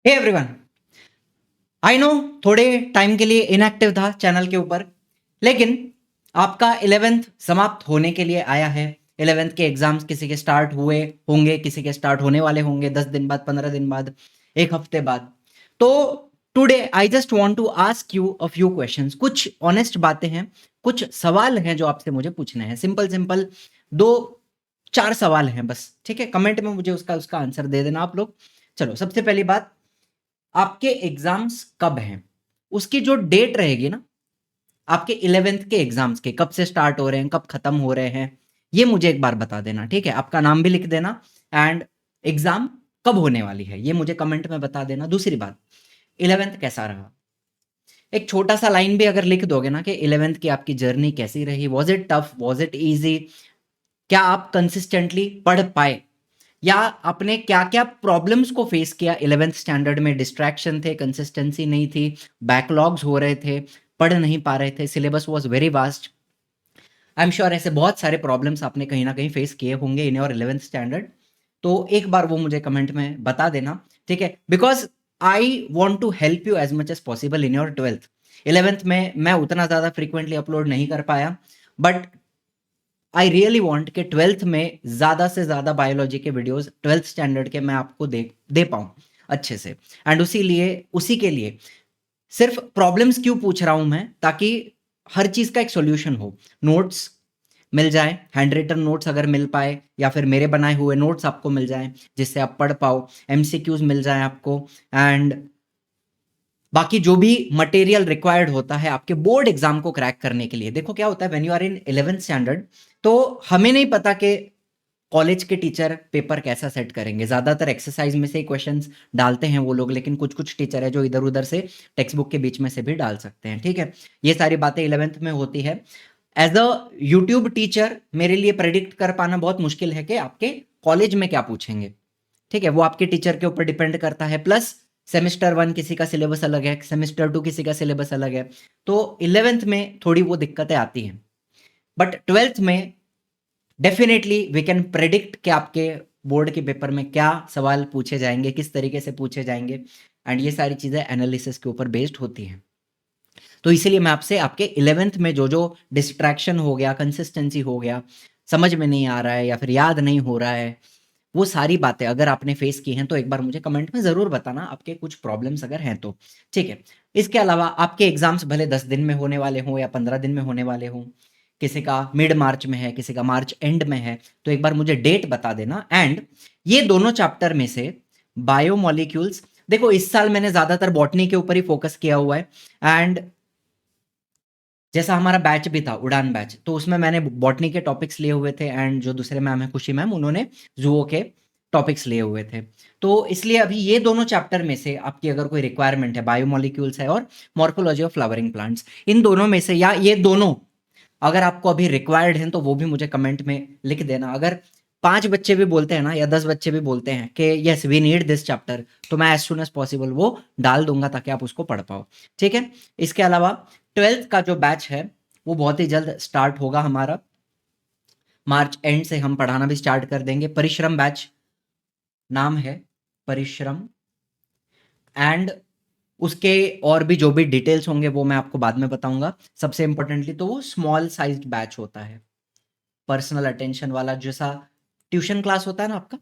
Hey everyone, I know थोड़े time के लिए इनएक्टिव था चैनल के ऊपर, लेकिन आपका 11th समाप्त होने के लिए आया है। 11th के एग्जाम्स किसी के स्टार्ट हुए होंगे, किसी के स्टार्ट होने वाले होंगे 10 दिन बाद, 15 दिन बाद, एक हफ्ते बाद। तो today I just want to ask you a few questions. कुछ ऑनेस्ट बातें हैं, कुछ सवाल हैं जो आपसे मुझे पूछने हैं। सिंपल सिंपल 2-4 सवाल हैं बस, ठीक है? कमेंट में मुझे उसका उसका आंसर दे देना आप लोग। चलो, सबसे पहली बात, आपके एग्जाम्स कब हैं? उसकी जो डेट रहेगी ना, आपके 11th के एग्जाम्स के कब से स्टार्ट हो रहे हैं, कब खत्म हो रहे हैं, ये मुझे एक बार बता देना, ठीक है? आपका नाम भी लिख देना एंड एग्जाम कब होने वाली है, ये मुझे कमेंट में बता देना। दूसरी बात, 11th कैसा रहा? एक छोटा सा लाइन भी अगर लिख दोगे ना कि 11th की आपकी जर्नी कैसी रही, was it tough, was it easy, क्या आप कंसिस्टेंटली पढ़ पाए, या आपने क्या-क्या प्रॉब्लम्स को फेस किया 11th स्टैंडर्ड में? डिस्ट्रैक्शन थे, कंसिस्टेंसी नहीं थी, बैकलॉग्स हो रहे थे, पढ़ नहीं पा रहे थे, syllabus was very vast. I am sure ऐसे बहुत सारे प्रॉब्लम्स आपने कहीं न कहीं फेस किए होंगे इन योर 11th स्टैंडर्ड। तो एक बार वो मुझे कमेंट में बता देना, ठीक है? Because I want to help you as much as possible in your 12th। 11th में मैं उतना ज़्यादा फ्रीक्वेंटली अपलोड नहीं कर पाया, बट आई रियली वांट कि 12th में ज़्यादा से ज़्यादा बायोलॉजी के वीडियोज़ 12th स्टैंडर्ड के मैं आपको दे दे पाऊँ अच्छे से। एंड उसी के लिए सिर्फ़ प्रॉब्लम्स क्यों पूछ रहा हूँ मैं, ताकि हर चीज़ का एक सॉल्यूशन हो। नोट्स मिल जाएँ, हैंड रिटन नोट्स अगर मिल पाए, या फिर मेरे बनाए हुए नोट्स आपको मिल जाएँ, जिससे आप पढ़ पाओ, एमसीक्यूज़ मिल जाएँ आपको, एंड बाकी जो भी मटेरियल रिक्वायर्ड होता है आपके बोर्ड एग्जाम को क्रैक करने के लिए। देखो क्या होता है, when you are in 11th standard, तो हमें नहीं पता कि कॉलेज के टीचर पेपर कैसा सेट करेंगे। ज़्यादातर एक्सरसाइज में से ही क्वेश्चंस डालते हैं वो लोग, लेकिन कुछ-कुछ टीचर है जो इधर-उधर से टेक्स्ट बुक के बीच में से भी डाल सकते हैं, ठीक है? ये सारी बातें 11th में होती है। एज़ अ यूट्यूब टीचर मेरे लिए प्रेडिक्ट कर पाना बहुत मुश्किल है कि आपके कॉलेज में क्या पूछेंगे, ठीक है? वो आपके टीचर के ऊपर डिपेंड करता है। प्लस सेमेस्टर 1 किसी का सिलेबस अलग है, सेमेस्टर 2 किसी का सिलेबस अलग है। तो 11th में थोड़ी वो दिक्कतें आती हैं। बट 12th में डेफिनेटली वी कैन प्रेडिक्ट कि आपके बोर्ड के पेपर में क्या सवाल पूछे जाएँगे, किस तरीके से पूछे जाएँगे, एंड ये सारी चीज़ें एनालिसिस के ऊपर बेस्ड होती हैं। तो इसीलिए मैं आपसे आपके 11th में जो-जो डिस्ट्रैक्शन हो गया, कंसिस्टेंसी हो गया, समझ में नहीं आ रहा है या फिर याद नहीं हो रहा है, वो सारी बातें अगर आपने फेस की हैं तो एक बार मुझे कमेंट में ज़रूर बताना, आपके कुछ प्रॉब्लम्स अगर हैं तो, ठीक है? इसके अलावा आपके एग्ज़ाम्स भले 10 दिन में होने वाले हों या 15 दिन में होने वाले हों, किसी का मिड मार्च में है, किसी का मार्च एंड में है, तो एक बार मुझे डेट बता देना। एंड ये दोनों चैप्टर में से बायोमॉलिक्यूल्स, देखो इस साल मैंने ज़्यादातर बॉटनी के ऊपर ही फ़ोकस किया हुआ है, एंड जैसा हमारा बैच भी था, उड़ान बैच, तो उसमें मैंने बॉटनी के टॉपिक्स लिए हुए थे, एंड जो दूसरे मैम हैं, खुशी मैम, उन्होंने ज़ूओ के टॉपिक्स लिए हुए थे। तो इसलिए अभी ये दोनों चैप्टर में से आपकी अगर कोई रिक्वायरमेंट है, बायोमॉलिक्यूल्स है और मॉर्फोलॉजी ऑफ फ्लावरिंग प्लांट्स, इन दोनों में से या ये दोनों अगर आपको अभी रिक्वायर्ड हैं, तो वो भी मुझे कमेंट में लिख देना। अगर 5 बच्चे भी बोलते हैं ना, या 10 बच्चे भी बोलते हैं कि yes we need this chapter, तो मैं एज़ सून एज़ पॉसिबल वो डाल दूँगा ताकि आप उसको पढ़ पाओ, ठीक है? इसके अलावा 12th का जो बैच है, वो बहुत ही जल्द स्टार्ट होगा हमारा। मार्च एंड से हम पढ़ाना भी स्टार्ट कर देंगे। परिश्रम बैच नाम है, परिश्रम, एंड उसके और भी जो भी डिटेल्स होंगे वो मैं आपको बाद में बताऊँगा। सबसे इम्पोर्टेंटली तो वो स्मॉल साइज़्ड बैच होता है। पर्सनल अटेंशन वाला, जैसा ट्यूशन क्लास होता है ना आपका,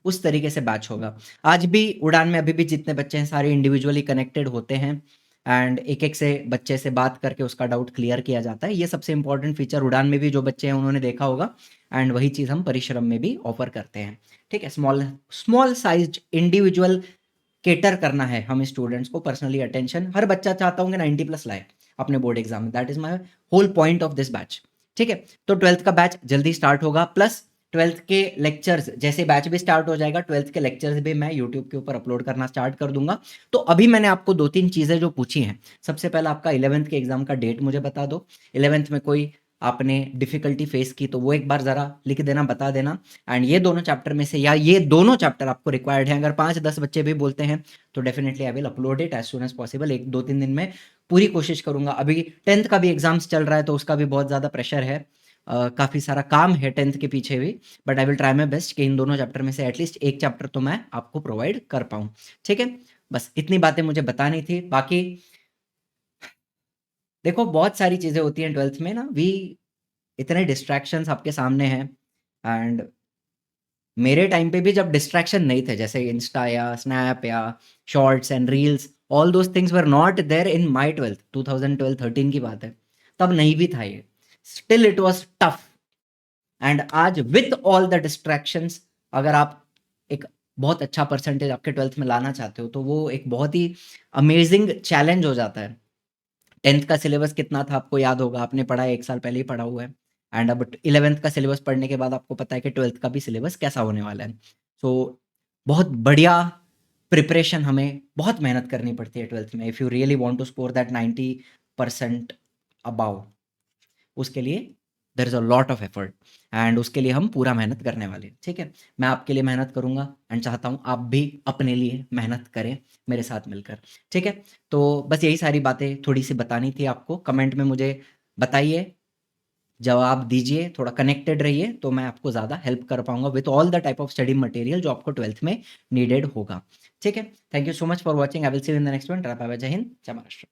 उस तरीके से बैच होगा। आज भी उड़ान में अभी भी जितने बच्चे हैं सारे इंडिविजुअली कनेक्टेड होते हैं, एंड एक-एक से बच्चे से बात करके उसका डाउट क्लियर किया जाता है। ये सबसे इम्पोर्टेंट फीचर उड़ान में भी जो बच्चे हैं उन्होंने देखा होगा, एंड वही चीज़ हम परिश्रम में भी ऑफ़र करते हैं। ठीक है? Small small sized individual cater करना है हमें स्टूडेंट्स को, पर्सनली अटेंशन हर बच्चा चाहता हूँ कि 90 प्लस लाए अपने बोर्ड एग्जाम में। That is my whole point of this batch, ठीक है? तो 12th का बैच जल्दी स्टार्ट होगा, प्लस 12th के लेक्चर्स, जैसे बैच भी स्टार्ट हो जाएगा 12th के लेक्चर्स भी मैं यूट्यूब के ऊपर अपलोड करना स्टार्ट कर दूंगा। तो अभी मैंने आपको 2-3 चीजें जो पूछी हैं, सबसे पहला आपका 11th के एग्जाम का डेट मुझे बता दो। 11th में कोई आपने डिफिकल्टी फेस की तो वो एक बार जरा लिख देना, बता देना। एंड ये दोनों चैप्टर में से या ये दोनों चैप्टर आपको रिक्वायर्ड हैं, अगर 5-10 बच्चे भी बोलते हैं तो definitely I will upload it as soon as possible. 1-2-3 दिन में पूरी कोशिश करूंगा। अभी 10th का भी एग्जाम्स चल रहा है तो उसका भी बहुत ज़्यादा प्रेशर है, काफ़ी सारा काम है 10th के पीछे भी, but I will try my best कि इन दोनों चैप्टर में से एटलीस्ट एक चैप्टर तो मैं आपको प्रोवाइड कर पाऊँ, ठीक है? बस इतनी बातें मुझे बतानी थी। बाकी देखो बहुत सारी चीज़ें होती हैं 12th में ना, इतने डिस्ट्रैक्शंस आपके सामने हैं। एंड मेरे टाइम पे भी जब डिस्ट्रैक्शन नहीं थे, जैसे इंस्टा या स्नैप या shorts and reels, all those things were not there in my 12th, 2012-13 की बात है, तब नहीं भी था ये। Still it was tough. And आज विथ ऑल द डिस्ट्रैक्शंस, अगर आप एक बहुत अच्छा परसेंटेज आपके 12th में लाना चाहते हो, तो वो एक बहुत ही अमेजिंग चैलेंज हो जाता है। 10th का सिलेबस कितना था आपको याद होगा, आपने पढ़ा है, 1 साल पहले ही पढ़ा हुआ है। एंड अब 11th का सिलेबस पढ़ने के बाद आपको पता है कि 12th का भी सिलेबस कैसा होने वाला है। सो बहुत बढ़िया प्रिपरेशन, हमें बहुत मेहनत करनी पड़ती है 12th में, if you really want to score that 90% above. उसके लिए there is a lot of effort, and उसके लिए हम पूरा मेहनत करने वाले हैं, ठीक है? मैं आपके लिए मेहनत करूँगा एंड चाहता हूँ आप भी अपने लिए मेहनत करें मेरे साथ मिलकर, ठीक है? तो बस यही सारी बातें थोड़ी-सी बतानी थी आपको। कमेंट में मुझे बताइए, जवाब दीजिए, थोड़ा कनेक्टेड रहिए, तो मैं आपको ज़्यादा हेल्प कर पाऊँगा with all the type of study material जो आपको 12th में नीडेड होगा, ठीक है? Thank you so much for watching. I will see you in the next one. Tata bye bye, जय हिंद, जय महाराष्ट्र।